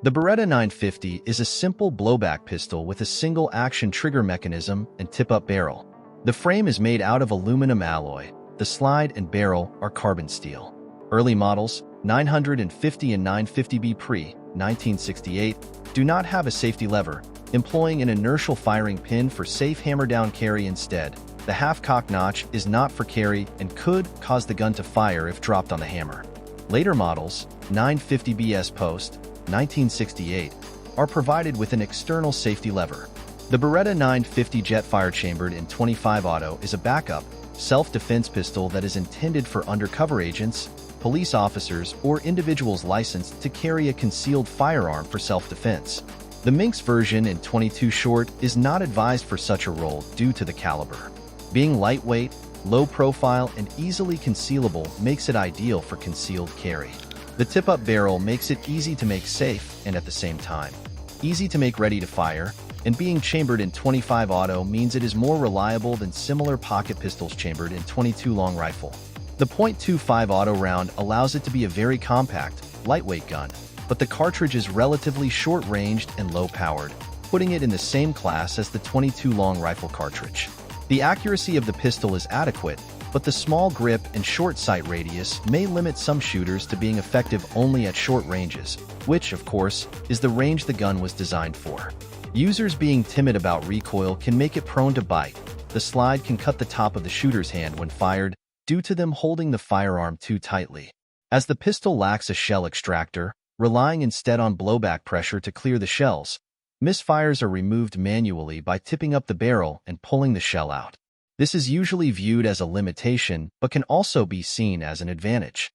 The Beretta 950 is a simple blowback pistol with a single-action trigger mechanism and tip-up barrel. The frame is made out of aluminum alloy. The slide and barrel are carbon steel. Early models, 950 and 950B pre-1968, do not have a safety lever, employing an inertial firing pin for safe hammer-down carry instead. The half-cock notch is not for carry and could cause the gun to fire if dropped on the hammer. Later models, 950BS post, 1968, are provided with an external safety lever. The Beretta 950 Jetfire chambered in .25 auto is a backup, self-defense pistol that is intended for undercover agents, police officers, or individuals licensed to carry a concealed firearm for self-defense. The Minx version in .22 short is not advised for such a role due to the caliber. Being lightweight, low profile, and easily concealable makes it ideal for concealed carry. The tip-up barrel makes it easy to make safe and at the same time easy to make ready to fire, and being chambered in .25 auto means it is more reliable than similar pocket pistols chambered in .22 long rifle. The .25 auto round allows it to be a very compact, lightweight gun, but the cartridge is relatively short-ranged and low-powered, putting it in the same class as the .22 long rifle cartridge. The accuracy of the pistol is adequate, but the small grip and short sight radius may limit some shooters to being effective only at short ranges, which, of course, is the range the gun was designed for. Users being timid about recoil can make it prone to bite. The slide can cut the top of the shooter's hand when fired, due to them holding the firearm too tightly. As the pistol lacks a shell extractor, relying instead on blowback pressure to clear the shells, misfires are removed manually by tipping up the barrel and pulling the shell out. This is usually viewed as a limitation, but can also be seen as an advantage.